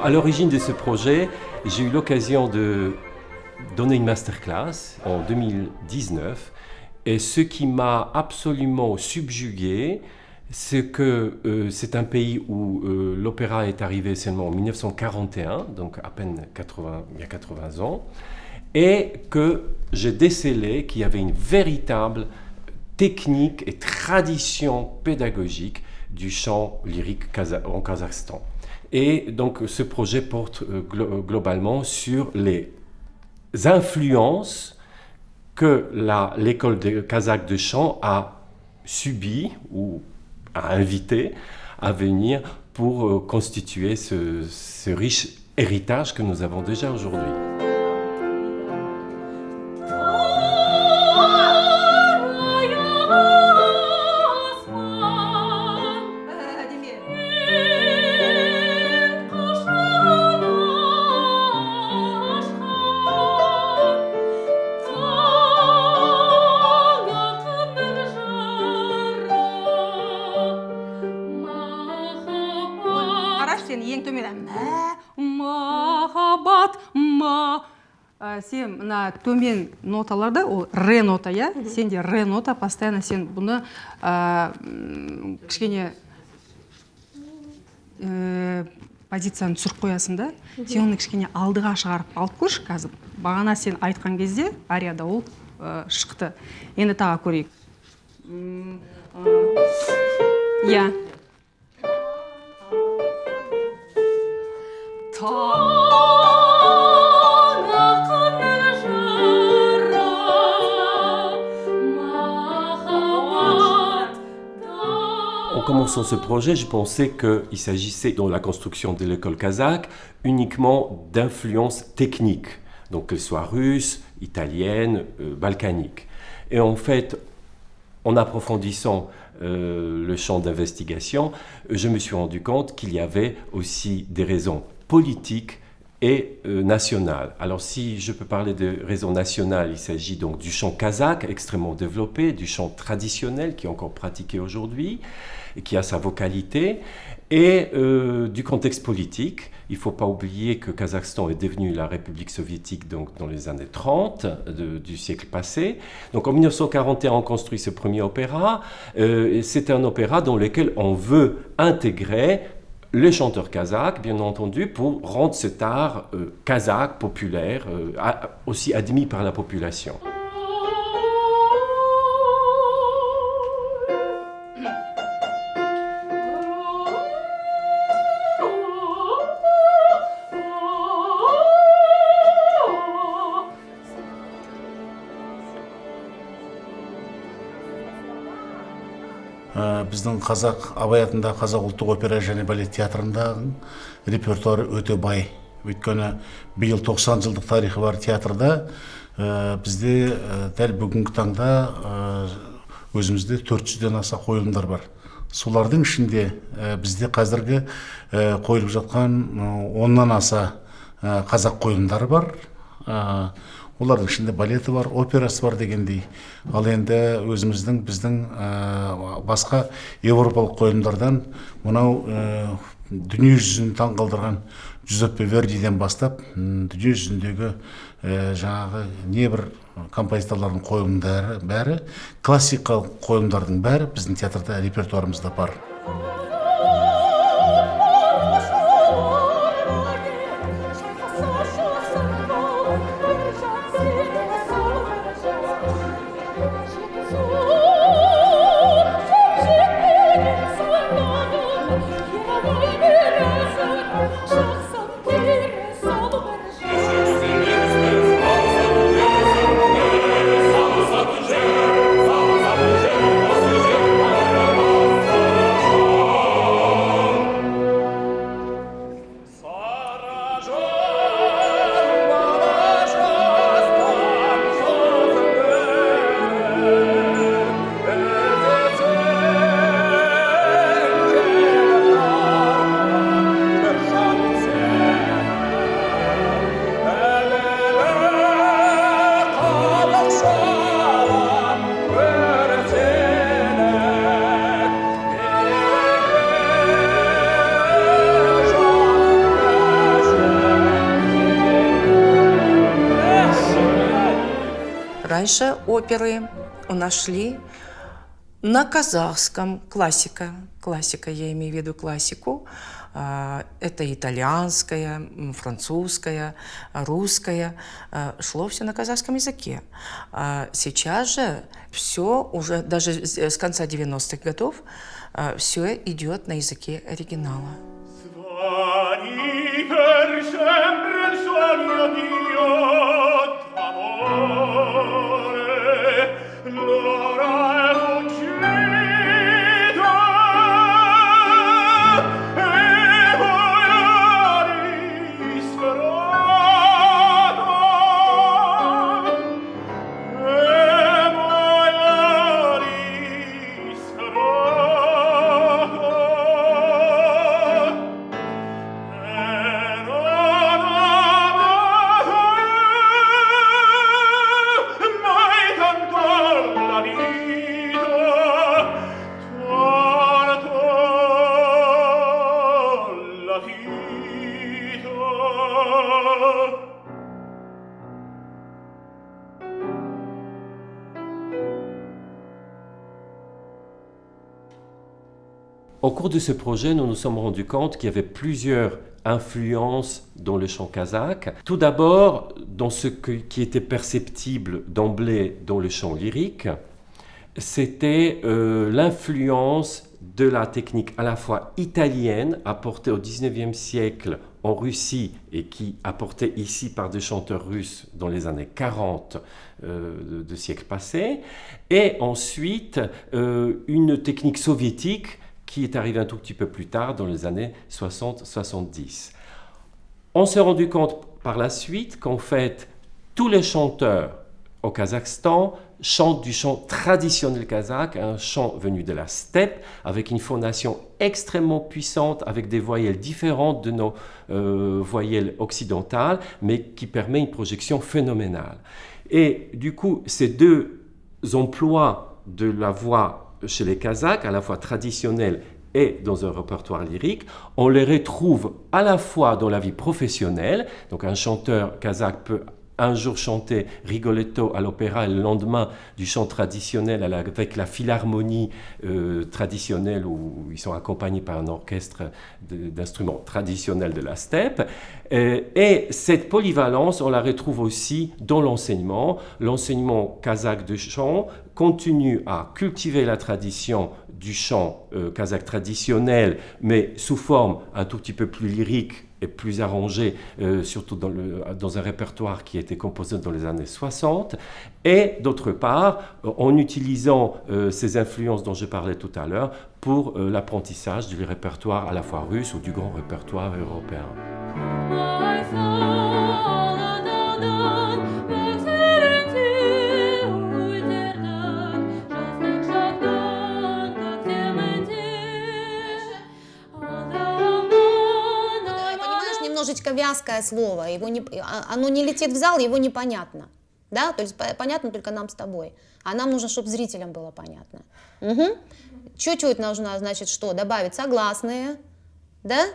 À l'origine de ce projet, j'ai eu l'occasion de donner une masterclass en 2019 et ce qui m'a absolument subjugué, c'est que c'est un pays où l'opéra est arrivé seulement en 1941, donc à peine il y a 80 ans, et que j'ai décelé qu'il y avait une véritable technique et tradition pédagogique du chant lyrique en Kazakhstan. Et donc ce projet porte globalement sur les influences que l'école kazakh de chant a subies ou a invité à venir pour constituer ce riche héritage que nous avons déjà aujourd'hui. Сен мына төмен ноталарда ол ре нота, я? Сенде ре нота, постоянно сен бұны кішкене позицияны түсіріп қоясың да. Сен оны кішкене алдыға шығарып алып көрші қазір. Бағана сен айтқан кезде арияда ол шықты. Енді тағы көрейік. Я. En commençant ce projet, je pensais qu'il s'agissait dans la construction de l'école kazakh uniquement d'influences techniques, donc qu'elles soient russes, italiennes, balkaniques. Et en fait, en approfondissant le champ d'investigation, je me suis rendu compte qu'il y avait aussi des raisons politiques et nationales. Alors si je peux parler de raisons nationales, il s'agit donc du chant kazakh extrêmement développé, du chant traditionnel qui est encore pratiqué aujourd'hui, et qui a sa vocalité, et du contexte politique. Il ne faut pas oublier que Kazakhstan est devenu la République soviétique donc, dans les années 30 du siècle passé. Donc en 1941, on construit ce premier opéra. C'est un opéra dans lequel on veut intégrer les chanteurs kazakhs, bien entendu, pour rendre cet art kazakh populaire, aussi admis par la population. Біздің Абай атындағы Қазақ ұлттық опера және балет театрындағы репертуары өте бай. Өйткені биыл 90 жылдық тарихы бар театрда бізде дәл бүгінгі таңда өзімізде 400-ден аса қойылымдар бар. Солардың ішінде бізде қазіргі қойылып жатқан 10-нан аса қазақ қойылымдары бар. Олардың ішінде балеті бар, операсы бар дегендей. Ал енді біздің басқа европалық қойылымдардан мынау дүние жүзін таңғалдырған Джузеппе Вердиден бастап, дүние жүзіндегі жаңағы небір композиторлардың қойылымдары бәрі, классикалық қойылымдардың бәрі біздің театрда репертуарымызда бар. Дальше оперы нашли на казахском классика, я имею в виду классику, это итальянская, французская, русская, шло все на казахском языке. Сейчас же все уже, даже с конца 90-х годов, все идет на языке оригинала. Au cours de ce projet, nous nous sommes rendus compte qu'il y avait plusieurs influences dans le chant kazakh. Tout d'abord, dans ce qui était perceptible d'emblée dans le chant lyrique, c'était l'influence de la technique à la fois italienne, apportée au XIXe siècle en Russie et qui apportée ici par des chanteurs russes dans les années 40 de siècle passé, et ensuite une technique soviétique qui est arrivée un tout petit peu plus tard, dans les années 60-70. On s'est rendu compte par la suite qu'en fait, tous les chanteurs au Kazakhstan chantent du chant traditionnel kazakh, un chant venu de la steppe, avec une phonation extrêmement puissante, avec des voyelles différentes de nos voyelles occidentales, mais qui permet une projection phénoménale. Et du coup, ces deux emplois de la voix chez les Kazakhs, à la fois traditionnelle et dans un répertoire lyrique, on les retrouve à la fois dans la vie professionnelle. Donc un chanteur kazakh peut un jour chanter Rigoletto à l'opéra et le lendemain du chant traditionnel avec la philharmonie traditionnelle où ils sont accompagnés par un orchestre d'instruments traditionnels de la steppe. Et cette polyvalence, on la retrouve aussi dans l'enseignement. L'enseignement kazakh de chant continue à cultiver la tradition du chant kazakh traditionnel, mais sous forme un tout petit peu plus lyrique et plus arrangé, surtout dans un répertoire qui a été composé dans les années 60, et d'autre part, en utilisant ces influences dont je parlais tout à l'heure pour l'apprentissage du répertoire à la fois russe ou du grand répertoire européen. Немножечко вязкое слово, оно не летит в зал, его непонятно. Да? То есть понятно только нам с тобой. А нам нужно, чтобы зрителям было понятно. Угу. Чуть-чуть нужно, значит, что? Добавить согласные, да?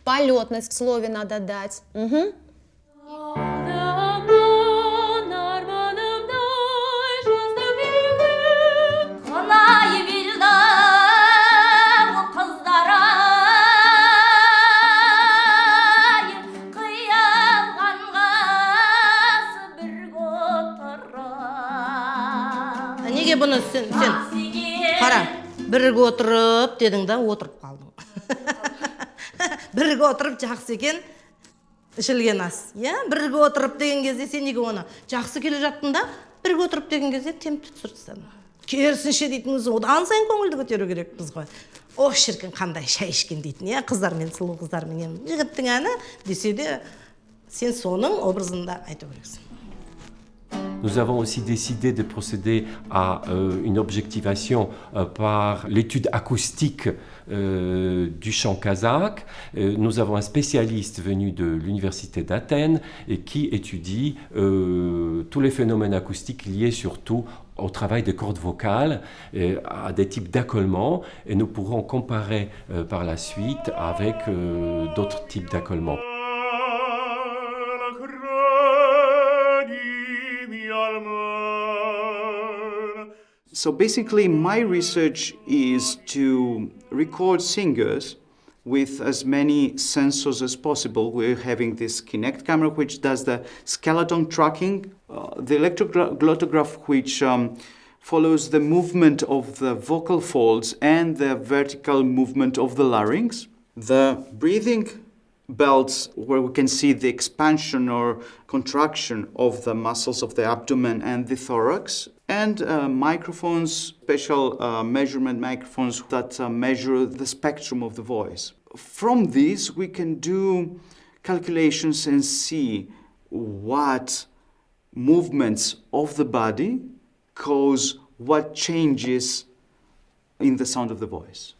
Полетность в слове надо дать. Угу. Неге бұны сен қара, бірге отырып дедің да отырып қалдың. Бірге отырып жақсы екен, ішілген ас. Бірге отырып деген кезде сен неге оны жақсы келе жаттың да, бірге отырып деген кезде темпті түсіртсің. Керісінше дейтіңіз, одан сайын көңілді көтеру керекпіз ғой. О, шіркін қандай шай ішкен дейтін, қыздармен, сұлу қыздармен. Жігіттің әні десе де, сен соның образында айту керексің. Nous avons aussi décidé de procéder à une objectivation par l'étude acoustique du chant kazakh. Nous avons un spécialiste venu de l'université d'Athènes et qui étudie tous les phénomènes acoustiques liés surtout au travail des cordes vocales, et à des types d'accollements, et nous pourrons comparer par la suite avec d'autres types d'accollements. Alma So basically, my research is to record singers with as many sensors as possible. We're having this Kinect camera, which does the skeleton tracking, the electroglottograph, which follows the movement of the vocal folds and the vertical movement of the larynx. The breathing belts, where we can see the expansion or contraction of the muscles of the abdomen and the thorax, and microphones, special measurement microphones that measure the spectrum of the voice. From these, we can do calculations and see what movements of the body cause what changes in the sound of the voice.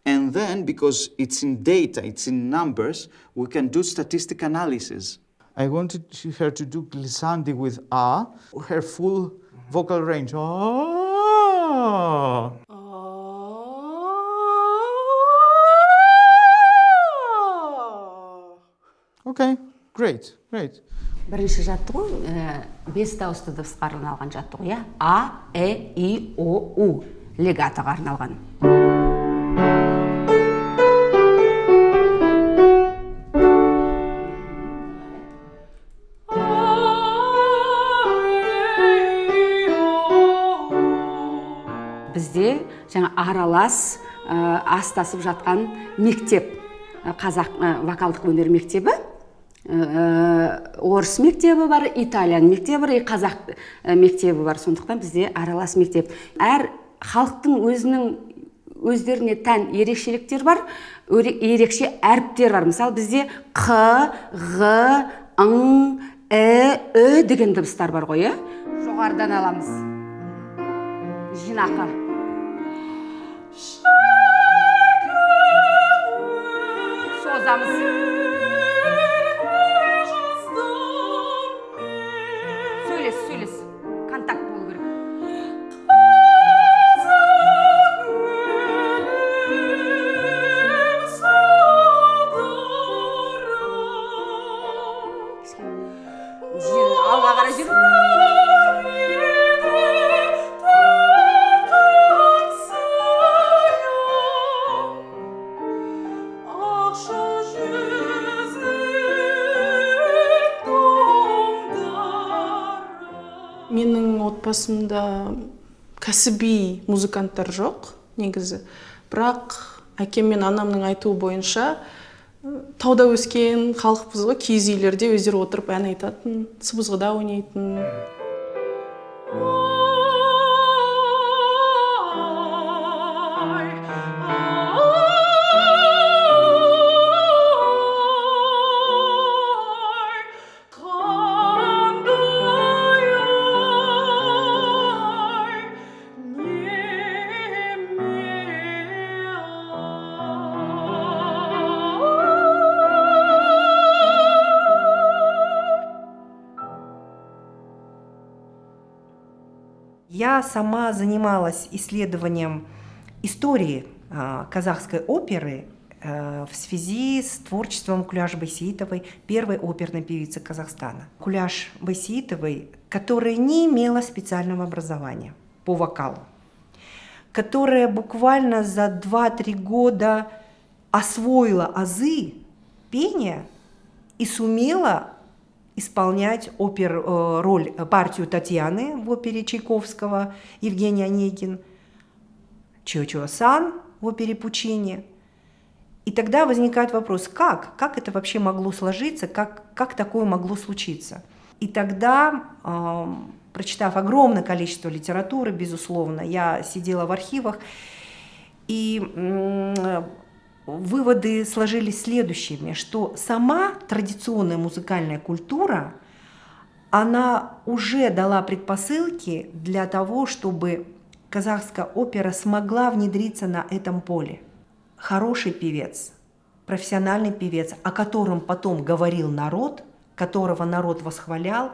And then, because it's in data, it's in numbers, we can do statistic analysis. I wanted her to do glissandi with A, her full vocal range. Ah. Okay, great. Бірінші жаттығу 5 дауысты дыбысқа арналған жаттығу, иә? А, Э, И, О, У легатоға арналған. Бізде жаңа аралас астасып жатқан мектеп, қазақ вокалдық өнер мектебі, орыс мектебі бар, итальян мектебі бар, қазақ мектебі бар. Сондықтан бізде аралас мектеп. Әр халықтың өздеріне тән ерекшеліктер бар, ерекше әріптер бар. Мысалы, бізде Қ, Ғ, Ң, Ү деген дыбыстар бар ғой, жоғарыдан аламыз. Жинақы. Созамыз. Сөйлес. Контакт болу керек. Алға қарай жүр. Менің отбасымда кәсіби музыканттар жоқ, негізі. Бірақ әкем мен анамның айтуы бойынша тауда өскен халықпыз ғой, киіз үйлерде өздері отырып ән айтатын, сыбызғыда ойнайтын. Я сама занималась исследованием истории казахской оперы в связи с творчеством Куляш Байсеитовой, первой оперной певицы Казахстана. Куляш Байсеитовой, которая не имела специального образования по вокалу, которая буквально за 2-3 года освоила азы пения и сумела исполнять партию Татьяны в опере Чайковского, Евгений Онегин, Чио-Чио-сан в опере Пучини. И тогда возникает вопрос, как это вообще могло сложиться, как такое могло случиться. И тогда, прочитав огромное количество литературы, безусловно, я сидела в архивах, и выводы сложились следующими, что сама традиционная музыкальная культура, она уже дала предпосылки для того, чтобы казахская опера смогла внедриться на этом поле. Хороший певец, профессиональный певец, о котором потом говорил народ, которого народ восхвалял,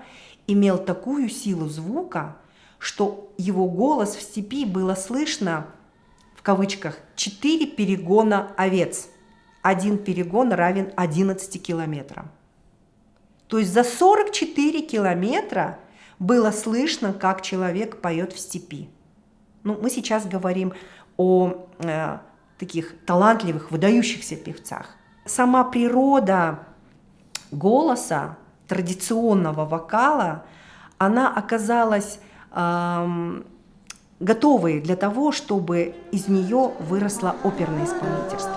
имел такую силу звука, что его голос в степи было слышно, в кавычках, 4 перегона овец. 1 перегон равен 11 километрам. То есть за 44 километра было слышно, как человек поет в степи. Ну, мы сейчас говорим о таких талантливых, выдающихся певцах. Сама природа голоса, традиционного вокала, она оказалась готовой для того, чтобы из нее выросло оперное исполнительство.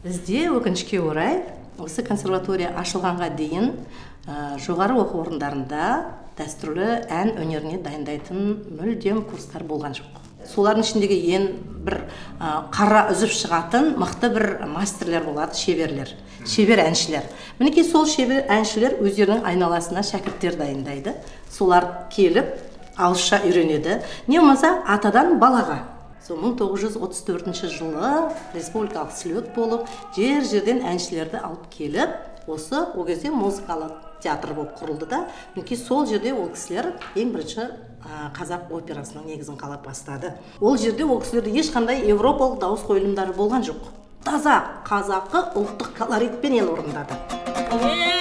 Бізде өкінішке орай осы консерватория ашылғанға дейін жоғары оқу орындарында дәстүрлі ән өнеріне дайындайтын мүлдем курстар болған жоқ. Солардың ішіндегі ең бір қара үзіп шығатын мықты бір мастерлер болады, шебер әншілер. Мінекей сол шебер әншілер өздерінің айналасына шәкірттер дайындайды. Солар келіп ауызша үйренеді. Не болмаса атадан балаға. 1934 жылы республикалық слет болып, жерден әншілерді алып келіп, осы о кезде музыкалық театр болып құрылды да, мінекей сол жерде ол кісілер ең бірінші қазақ операсының негізін қалап бастады. Ол жерде ол кісілерде ешқандай европалық дауыс қойылымдары болған жоқ. Таза қазақы ұлттық колоритпен орындады.